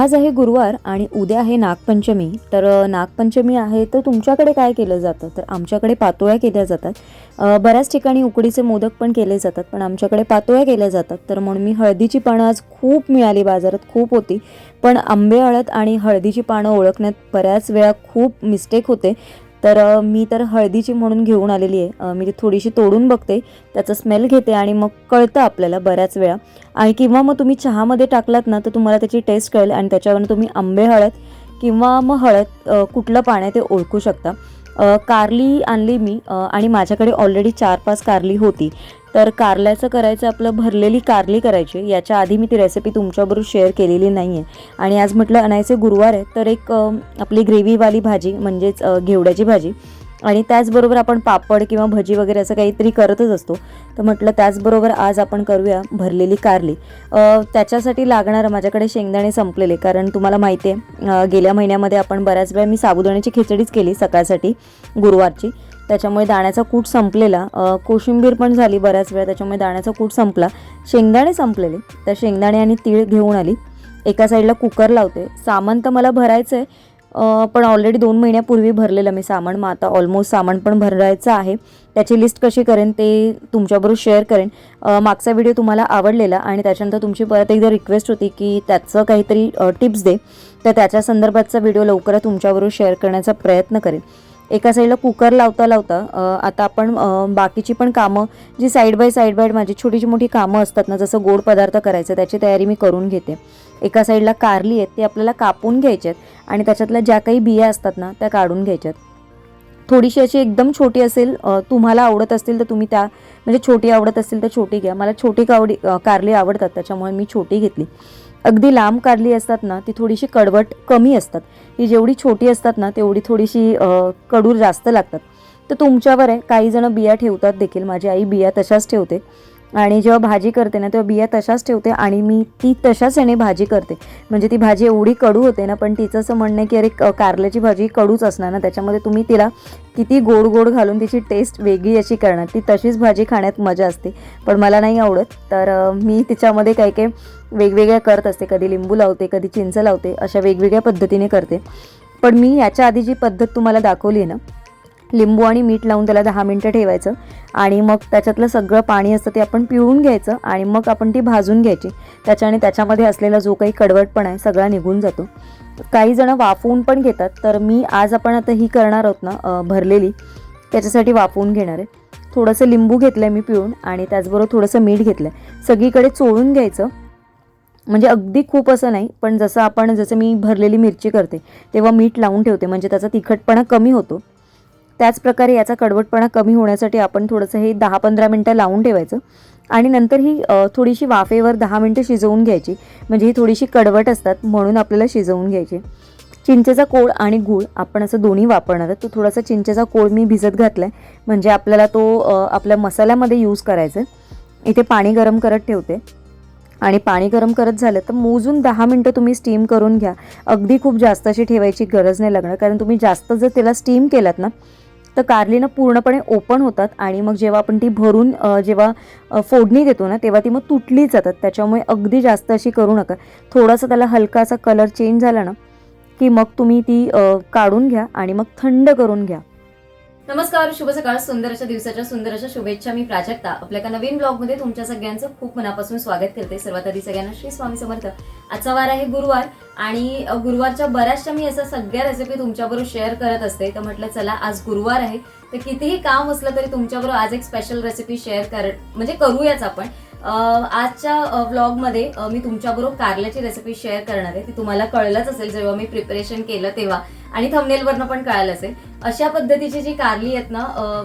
आज आहे गुरुवार आणि उद्या आहे नागपंचमी। तर नागपंचमी आहे तर तुमच्याकडे काय केलं जातं? तर आमच्याकडे पातोळ्या केल्या जातात। बऱ्याच ठिकाणी उकडीचे मोदक पण केले जातात, पण आमच्याकडे पातोळ्या केल्या जातात। तर म्हणून मी हळदीची पानं आज खूप मिळाली, बाजारात खूप होती, पण आंबे हळद आणि हळदीची पानं ओळखण्यात बऱ्याच वेळा खूप मिस्टेक होते। तर मी तर हळदीची म्हणून घेऊन आलेली आहे। मी ती थोडीशी तोडून बघते, त्याचा स्मेल घेते आणि मग कळतं आपल्याला बऱ्याच वेळा। आणि किंवा मग तुम्ही चहामध्ये टाकलात ना तर तुम्हाला त्याची टेस्ट कळेल आणि त्याच्यावरून तुम्ही आंबे हळद किंवा मग हळद कुठलं पाणी ते ओळखू शकता। कारली आणली मी आणि माझ्याकडे ऑलरेडी 4-5 कारली होती। तर कारल्याचं करायचं आपलं, भरलेली कारली करायची। याच्या आधी मी ती रेसिपी तुमच्याबरोबर शेअर केलेली नाही आहे आणि आज म्हटलं आणायचे गुरुवार आहे तर एक आपली ग्रेव्हीवाली भाजी म्हणजेच घेवड्याची भाजी आणि त्याचबरोबर आपण पापड किंवा भजी वगैरे असं काहीतरी करतच असतो। तर म्हटलं त्याचबरोबर आज आपण करूया भरलेली कारली। त्याच्यासाठी लागणारं माझ्याकडे शेंगदाणे संपलेले, कारण तुम्हाला माहिती आहे गेल्या महिन्यामध्ये आपण बऱ्याच वेळा मी साबुदाण्याची खिचडीच केली सकाळसाठी गुरुवारची, त्याच्यामुळे दाण्याचा कूट संपलेला। कोशिंबीर पण झाली बऱ्याच वेळा, त्याच्यामुळे दाण्याचा कूट संपला। शेंगदाणे संपलेले, तर शेंगदाणे आणि तीळ घेऊन आली। एका साईडला कुकर लावते। सामान तर मला भरायचं आहे, पण ऑलरेडी 2 महिन्यापूर्वी भरलेलं मी सामान, मग आता ऑलमोस्ट सामान पण भरायचं आहे। त्याची लिस्ट कशी करेन ते तुमच्याबरोबर शेअर करेन। मागचा व्हिडिओ तुम्हाला आवडलेला आणि त्याच्यानंतर तुमची परत एकदा रिक्वेस्ट होती की त्याचं काहीतरी टिप्स दे, तर त्याच्या संदर्भातचा व्हिडिओ लवकरच तुमच्याबरोबर शेअर करण्याचा प्रयत्न करेन। एका साईडला कुकर लावता लावता आता आपण बाकीची पण कामं जी साईड बाय साईड माझी छोटीशी मोठी कामं असतात ना, जसं गोड पदार्थ करायचं त्याची तयारी मी करून घेते। एका साईडला कारली आहेत, ती आपल्याला कापून घ्यायच्यात आणि त्याच्यातल्या ज्या काही बिया असतात ना त्या काढून घ्यायच्यात। थोडीशी अशी एकदम छोटी असेल, तुम्हाला आवडत असतील तर तुम्ही त्या म्हणजे छोटी आवडत असतील तर छोटी घ्या। मला छोटी कारली आवडतात त्याच्यामुळे मी छोटी घेतली। अगदी लांब कारली असतात ना ती थोडीशी कडवट कमी असतात, ही जेवढी छोटी असतात ना तेवढी थोडीशी कडू जास्त लागतात। तर तुमच्यावर आहे, काही जण बिया ठेवतात देखील, माझी आई बिया तशाच ठेवते आणि जेव्हा भाजी करते ना तेव्हा बिया तशाच ठेवते आणि मी ती तशाच याने भाजी करते। म्हणजे ती भाजी एवढी कडू होते ना, पण तिचं असं म्हणणं आहे की अरे कारल्याची भाजी कडूच असणार ना, त्याच्यामध्ये तुम्ही तिला किती गोड गोड घालून तिची टेस्ट वेगळी अशी करणार, ती तशीच भाजी खाण्यात मजा असते। पण मला नाही आवडत, तर मी तिच्यामध्ये काही काही वेगवेगळ्या करत असते, कधी लिंबू लावते, कधी चिंच लावते, अशा वेगवेगळ्या पद्धतीने करते। पण मी याच्या आधी जी पद्धत तुम्हाला दाखवली आहे ना, लिंबू आणि मीठ लावून त्याला 10 मिनटं ठेवायचं आणि मग त्याच्यातलं सगळं पाणी असतं ते आपण पिळून घ्यायचं आणि मग आपण ती भाजून घ्यायची। त्याच्यामध्ये असलेला जो काही कडवटपणा आहे सगळा निघून जातो। काही जण वाफवून पण घेतात, तर मी आज आपण आता ही करणार आहोत ना भरलेली, त्याच्यासाठी वाफवून घेणार आहे। थोडंसं लिंबू घेतलं आहे मी पिळून आणि त्याचबरोबर थोडंसं मीठ घेतलं आहे, सगळीकडे चोळून घ्यायचं। म्हणजे अगदी खूप असं नाही, पण जसं मी भरलेली मिरची करते तेव्हा मीठ लावून ठेवते म्हणजे त्याचा तिखटपणा कमी होतो, त्याच प्रकारे याचा कडवटपणा कमी होण्यासाठी आपण थोडंसं हे 10-15 मिनटं लावून ठेवायचं आणि नंतर ही थोडीशी वाफेवर 10 मिनटं शिजवून घ्यायची। म्हणजे ही थोडीशी कडवट असतात म्हणून आपल्याला शिजवून घ्यायची। चिंचेचा कोळ आणि गूळ आपण असं दोन्ही वापरणार आहे। तो थोडासा चिंचेचा कोळ मी भिजत घातला आहे, म्हणजे आपल्याला तो आपल्या मसाल्यामध्ये यूज करायचा आहे। इथे पाणी गरम करत ठेवते आणि पाणी गरम करत झालं तर मोजून 10 मिनटं तुम्ही स्टीम करून घ्या। अगदी खूप जास्त अशी ठेवायची गरज नाही लागणार, कारण तुम्ही जास्त जर त्याला स्टीम केलात ना तर कारलीनं पूर्णपणे ओपन होतात आणि मग जेव्हा आपण ती भरून जेव्हा फोडणी देतो ना तेव्हा ती मग तुटली जातात। त्याच्यामुळे अगदी जास्त अशी करू नका, थोडासा त्याला हलकासा कलर चेंज झाला ना की मग तुम्ही ती काढून घ्या आणि मग थंड करून घ्या। नमस्कार, शुभ सकाळ, सुंदर अशा दिवसाच्या सुंदर अशा शुभेच्छा। मी प्राजक्ता आपल्या एका नवीन ब्लॉगमध्ये तुमच्या सगळ्यांचं खूप मनापासून स्वागत करते। सर्वात आधी सगळ्यांना श्री स्वामी समर्थ। आजचा वार आहे गुरुवार आणि गुरुवारच्या बऱ्याचशा मी असं सगळ्या रेसिपी तुमच्याबरोबर शेअर करत असते। तर म्हटलं चला आज गुरुवार आहे तर कितीही काम असलं तरी तुमच्याबरोबर आज एक स्पेशल रेसिपी शेअर करूयाच आपण। आजच्या व्लॉगमध्ये मी तुमच्याबरोबर कारल्याची रेसिपी शेअर करणार आहे। ती तुम्हाला कळलंच असेल जेव्हा मी प्रिपरेशन केलं तेव्हा, आणि थंबनेलवरनं पण कळालं असेल। अशा पद्धतीची जी कारली आहेत ना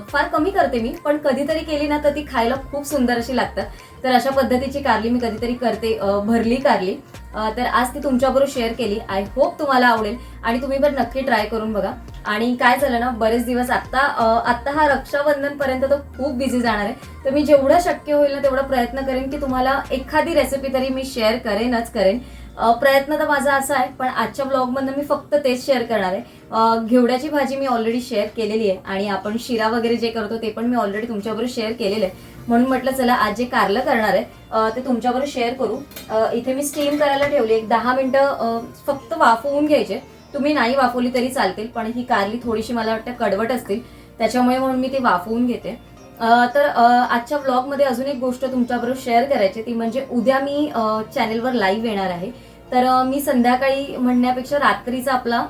फार कमी करते मी, पण कधीतरी केली ना तर ती खायला खूप सुंदर अशी लागतात। तर अशा पद्धतीची कारली मी कधीतरी करते, भरली कारली। तर आज ती तुमच्याबरोबर शेअर केली। आय होप तुम्हाला आवडेल आणि तुम्ही पण नक्की ट्राय करून बघा। आणि काय झालं ना, बरेच दिवस आत्ता हा रक्षाबंधन पर्यंत तो खूप बिझी जाणार आहे, तर मी जेवढं शक्य होईल ना तेवढा प्रयत्न करेन की तुम्हाला एखादी रेसिपी तरी मी शेअर करेन। प्रयत्न तर माझा असा आहे, पण आजच्या ब्लॉगमधनं मी फक्त तेच शेअर करणार आहे। घेवड्याची भाजी मी ऑलरेडी शेअर केलेली आहे आणि आपण शिरा वगैरे जे करतो ते पण मी ऑलरेडी तुमच्याबरोबर शेअर केलेलं आहे। म्हणून म्हटलं चला आज जे कारलं करणार आहे ते तुमच्याबरोबर शेअर करू. इथे मी स्टीम करायला ठेवली, एक 10 मिनिटं फक्त वाफवून घ्यायचे. तुम्ही नाही वाफवली तरी चालतील, पण ही कारली थोडीशी मला वाटतं कडवट असतील, त्याच्यामुळे म्हणून मी ती वाफवून घेते. तर आजच्या व्लॉगमध्ये अजून एक गोष्ट तुमच्याबरोबर शेअर करायची, ती म्हणजे उद्या मी चॅनेलवर लाईव्ह येणार आहे. तर मी संध्याकाळी म्हणण्यापेक्षा रात्रीचा आपला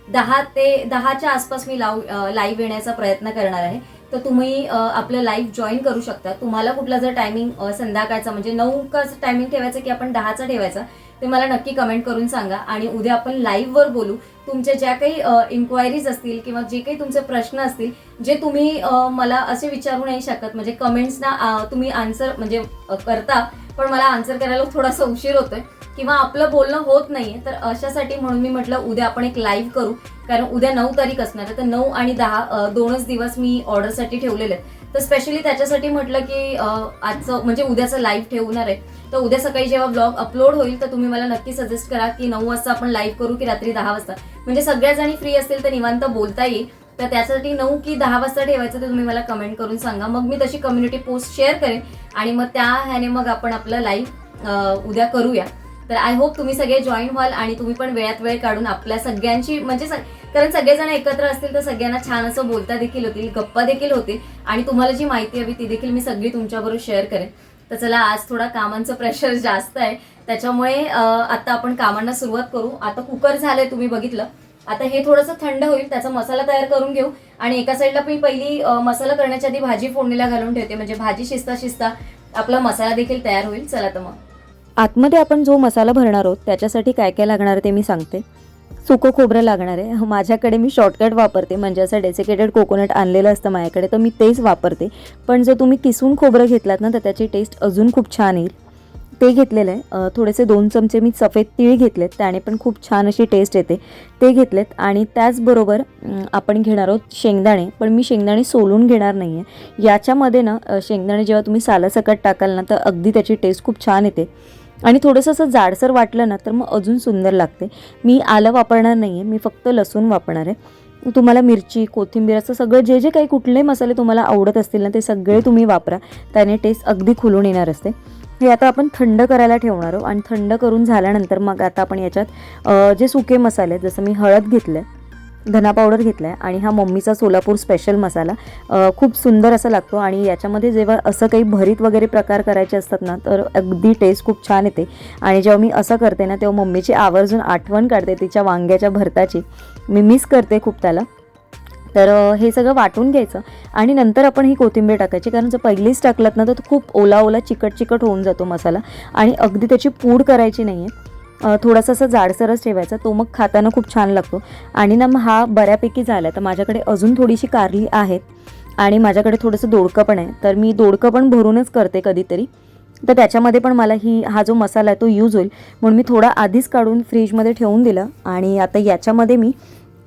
10 ते 10च्या आसपास मी लाईव्ह येण्याचा प्रयत्न करणार आहे. तर तुम्ही आपलं लाईव्ह जॉईन करू शकता. तुम्हाला कुठला जर टायमिंग संध्याकाळचा म्हणजे 9चा टायमिंग ठेवायचा की आपण 10चा ठेवायचा ते मला नक्की कमेंट करून सांगा. आणि उद्या आपण लाईव्हवर बोलू. तुमचे ज्या काही इन्क्वायरीज असतील किंवा जे काही तुमचे प्रश्न असतील जे तुम्ही मला असे विचारू नाही शकत, म्हणजे कमेंट्सना तुम्ही आन्सर म्हणजे करता, पण मला आन्सर करायला थोडासा उशीर होतोय किंवा आपलं बोलणं होत नाहीये. तर अशासाठी म्हणून मी म्हटलं उद्या आपण एक लाईव्ह करू, कारण उद्या 9 तारीख असणार आहे. तर 9 आणि 10 दोनच दिवस मी ऑर्डरसाठी ठेवलेले आहेत. तर स्पेशली त्याच्यासाठी म्हटलं की आजचं म्हणजे उद्याचं लाईव्ह ठेवणार आहे. तर उद्या सकाळी जेव्हा ब्लॉग अपलोड होईल तर तुम्ही मला नक्की सजेस्ट करा की 9 वाजता आपण लाईव्ह करू की रात्री 10 वाजता, म्हणजे सगळ्या जणी फ्री असतील तर निवांत बोलता येईल. तर त्यासाठी 9 की 10 वाजता ठेवायचं ते तुम्ही मला कमेंट करून सांगा. मग मी तशी कम्युनिटी पोस्ट शेअर करेन आणि मग त्या ह्याने मग आपण आपलं लाईव्ह उद्या करूया. तर आय होप तुम्ही सगळे जॉईन व्हाल आणि तुम्ही पण वेळात वेळ काढून आपल्या सगळ्यांची म्हणजे कारण सगळेजण एकत्र असतील तर सगळ्यांना छान असं बोलता देखील होतील, गप्पा देखील होतील आणि तुम्हाला जी माहिती हवी ती देखील मी सगळी तुमच्याबरोबर शेअर करेन. तर चला, आज थोडा कामांचं प्रेशर जास्त आहे, त्याच्यामुळे आता आपण कामांना सुरुवात करू. आता कुकर झालंय तुम्ही बघितलं. आता हे थोडंसं थंड होईल, त्याचा मसाला तयार करून घेऊ. आणि एका साईडला मी पहिली मसाला करण्याच्या आधी भाजी फोडणीला घालून ठेवते, म्हणजे भाजी शिजता शिजता आपला मसाला देखील तयार होईल. चला तर मग आतमध्ये आपण जो मसाला भरणार आहोत त्याच्यासाठी काय काय लागणार आहे ते मी सांगते. सुकं खोबरं लागणार आहे. माझ्याकडे मी शॉर्टकट वापरते, म्हणजे असं डेसिकेटेड कोकोनट आणलेलं असतं माझ्याकडे, तर मी तेच वापरते. पण जर तुम्ही किसून खोबरं घेतलात ना तर त्याची टेस्ट अजून खूप छान येईल. ते घेतलेलं आहे. थोडेसे 2 चमचे मी सफेद तीळ घेतलेत, त्याने पण खूप छान अशी टेस्ट येते, ते घेतलेत. आणि त्याचबरोबर आपण घेणार आहोत शेंगदाणे, पण मी शेंगदाणे सोलून घेणार नाही आहे. याच्यामध्ये ना शेंगदाणे जेव्हा तुम्ही सालासकट टाकाल ना तर अगदी त्याची टेस्ट खूप छान येते आणि थोडंसं असं जाडसर वाटलं ना तर मग अजून सुंदर लागते. मी आलं वापरणार नाही आहे, मी फक्त लसूण वापरणार आहे. तुम्हाला मिरची, कोथिंबीर असं सगळं जे जे काही कुठले मसाले तुम्हाला आवडत असतील ना ते सगळे तुम्ही वापरा, त्याने टेस्ट अगदी खुलून येणार असते. हे आता आपण थंड करायला ठेवणार आहोत आणि थंड करून झाल्यानंतर मग आता आपण याच्यात जे सुके मसाले, जसं मी हळद घेतलं आहे, धना पावडर घेतला आहे आणि हा मम्मीचा सोलापूर स्पेशल मसाला खूप सुंदर असा लागतो. आणि याच्यामध्ये जेव्हा असं काही भरीत वगैरे प्रकार करायचे असतात ना तर अगदी टेस्ट खूप छान येते. आणि जेव्हा मी असं करते ना तेव्हा मम्मीची आवर्जून आठवण काढते तिच्या वांग्याच्या भरताची, मी मिस करते खूप त्याला. तर हे सगळं वाटून घ्यायचं आणि नंतर आपण ही कोथिंबीर टाकायची, कारण जर पहिलीच टाकलात ना तर खूप ओला ओला चिकट चिकट होऊन जातो मसाला आणि अगदी त्याची पूड करायची नाही आहे. थोडासा असं जाडसरच ठेवायचा, तो मग खाताना खूप छान लागतो. आणि ना मग हा बऱ्यापैकी झाला. तर माझ्याकडे अजून थोडीशी कारली आहेत आणि माझ्याकडे थोडंसं दोडकं पण आहे, तर मी दोडकं पण भरूनच करते कधीतरी. तर त्याच्यामध्ये पण मला हा जो मसाला आहे तो यूज होईल म्हणून मी थोडा आधीच काढून फ्रीजमध्ये ठेवून दिलं. आणि आता याच्यामध्ये मी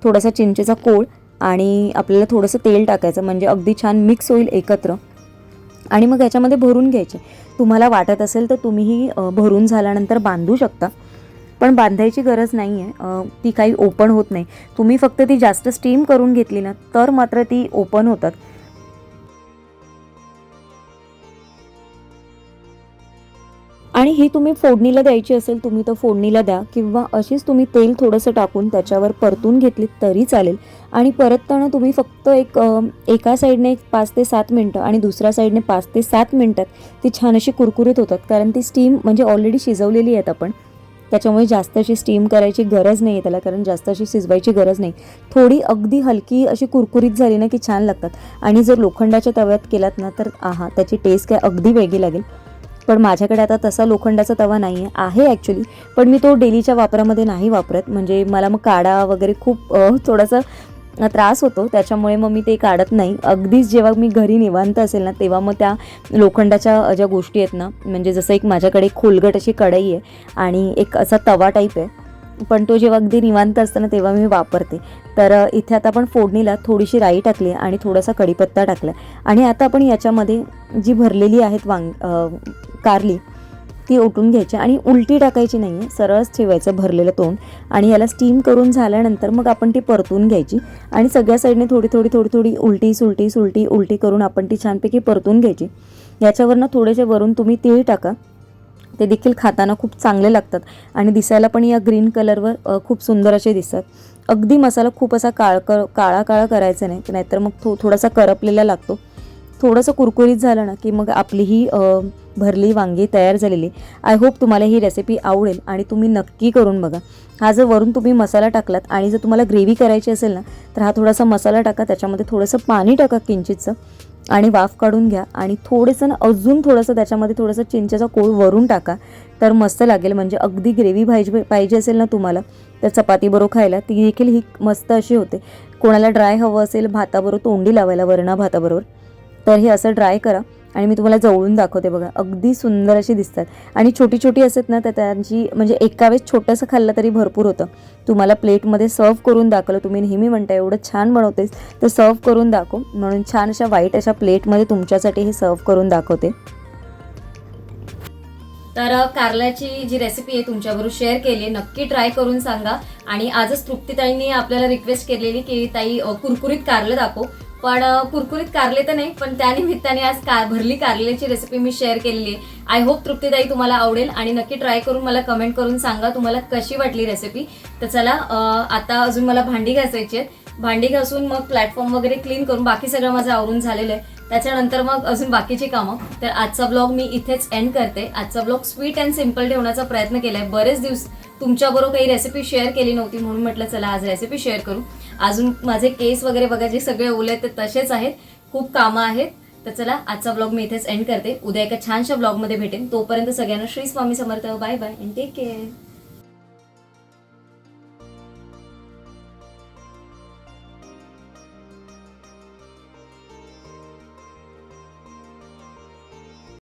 थोडासा चिंचेचा कोळ आणि आपल्याला थोडंसं तेल टाकायचं, म्हणजे अगदी छान मिक्स होईल एकत्र आणि मग याच्यामध्ये भरून घ्यायचे. तुम्हाला वाटत असेल तर तुम्हीही भरून झाल्यानंतर बांधू शकता, पण बांधायची गरज नाही आहे. ती काही ओपन होत नाही. तुम्ही फक्त ती जास्त स्टीम करून घेतली ना तर मात्र ती ओपन होतात. आणि ही तुम्ही फोडणीला द्यायची असेल तुम्ही तर फोडणीला द्या, किंवा अशीच तुम्ही तेल थोडंसं टाकून त्याच्यावर परतून घेतली तरी चालेल. आणि परतताना तुम्ही फक्त एका साईडने 5 ते 7 मिनटं आणि दुसऱ्या साईडने 5 ते 7 मिनटात ती छान अशी कुरकुरीत होतात, कारण ती स्टीम म्हणजे ऑलरेडी शिजवलेली आहेत आपण, त्याच्यामुळे जास्त अशी स्टीम करायची गरज नाही आहे त्याला, कारण जास्त अशी शिजवायची गरज नाही. थोडी अगदी हलकी अशी कुरकुरीत झाली ना की छान लागतात. आणि जर लोखंडाच्या तव्यात केलात ना तर त्याची टेस्ट काय अगदी वेगळी लागेल. पण माझ्याकडे आता तसा लोखंडाचा तवा नाही आहे ॲक्च्युली, पण मी तो डेलीच्या वापरामध्ये नाही वापरत, म्हणजे मला मग काढा वगैरे खूप थोडासा त्रास होतो, त्याच्यामुळे मग मी ते काढत नाही. अगदीच जेव्हा मी घरी निवांत असेल ना तेव्हा मग त्या लोखंडाच्या ज्या गोष्टी आहेत ना, म्हणजे जसं एक माझ्याकडे खोलगट अशी कढई आहे आणि एक असा तवा टाईप आहे, पण तो जेव्हा अगदी निवांत असताना तेव्हा मी वापरते. तर इथे आता आपण फोडणीला थोडीशी राई टाकली आणि थोडासा कढीपत्ता टाकला आणि आता आपण याच्यामध्ये जी भरलेली आहेत कारली ती ओतून घ्यायची आणि उलटी टाकायची नाही आहे, सरळच ठेवायचं भरलेलं तोंड आणि याला स्टीम करून झाल्यानंतर मग आपण ती परतून घ्यायची आणि सगळ्या साईडने थोडी उलटी करून आपण ती छानपैकी परतून घ्यायची. याच्यावरनं थोडेसे वरून तुम्ही तीळ टाका, ते देखील खाताना खूप चांगले लागतात आणि दिसायला पण या ग्रीन कलरवर खूप सुंदर असे दिसतात. अगदी मसाला खूप असा काळा करायचा नाही, नाहीतर मग थोडासा करपलेला लागतो. थोडंसं कुरकुरीत झालं ना की मग आपली ही भरली वांगी तयार झालेली. आय होप तुम्हाला ही रेसिपी आवडेल आणि तुम्ही नक्की करून बघा. हा जर वरून तुम्ही मसाला टाकलात आणि जर तुम्हाला ग्रेव्ही करायची असेल ना तर हा थोडासा मसाला टाका, त्याच्यामध्ये थोडंसं पाणी टाका किंचितचं आणि वाफ काढून घ्या आणि थोडंसं ना अजून थोडंसं त्याच्यामध्ये थोडंसं चिंचेचा कोळ वरून टाका तर मस्त लागेल. म्हणजे अगदी ग्रेव्ही पाहिजे असेल ना तुम्हाला तर चपातीबरोबर खायला ती देखील ही मस्त अशी होते. कोणाला ड्राय हवं असेल भाताबरोबर तोंडी लावायला वरणा भाताबरोबर तर हे असं ड्राय करा आणि मी तुम्हाला जवळून दाखवते बघा. अगदी सुंदर अशी दिसतात आणि छोटी असतात ना तर त्यांची म्हणजे एका वेळेस छोटंसं खाल्लं तरी भरपूर होतं. तुम्हाला प्लेटमध्ये सर्व करून दाखवलं. तुम्ही नेहमी म्हणता एवढं छान बनवतेस तर सर्व करून दाखव, म्हणून छान अशा व्हाईट अशा प्लेटमध्ये तुमच्यासाठी हे सर्व करून दाखवते. तर कारल्याची जी रेसिपी आहे तुमच्याबरोबर शेअर केली, नक्की ट्राय करून सांगा. आणि आजच तृप्तीताईंनी आपल्याला रिक्वेस्ट केलेली की ताई कुरकुरीत कारलं दाखव, पण कुरकुरीत कारले तर नाही, पण त्यानिमित्ताने आज भरली कारल्याची रेसिपी मी शेअर केलेली आहे. आय होप तृप्तीताई तुम्हाला आवडेल आणि नक्की ट्राय करून मला कमेंट करून सांगा तुम्हाला कशी वाटली रेसिपी. तर चला आता अजून मला भांडी घासायची आहेत. भांडी घासून मग प्लॅटफॉर्म वगैरे क्लीन करून बाकी सगळं माझं आवरून झालेलं आहे. त्याच्यानंतर मग अजून बाकीची कामं. तर आजचा ब्लॉग मी इथेच एंड करते. आजचा ब्लॉग स्वीट अँड सिम्पल ठेवण्याचा प्रयत्न केलाय. बरेच दिवस तुमच्याबरोबर काही रेसिपी शेअर केली नव्हती, म्हणून म्हटलं चला आज रेसिपी शेअर करू. अजून माझे केस वगैरे बघा जे सगळे ओले ते तसेच आहेत, खूप कामं आहेत. तर चला आजचा ब्लॉग मी इथेच एंड करते. उद्या एका छानशा ब्लॉगमध्ये भेटेन. तोपर्यंत सगळ्यांना Shri Swami Samarth. Bye bye and take care.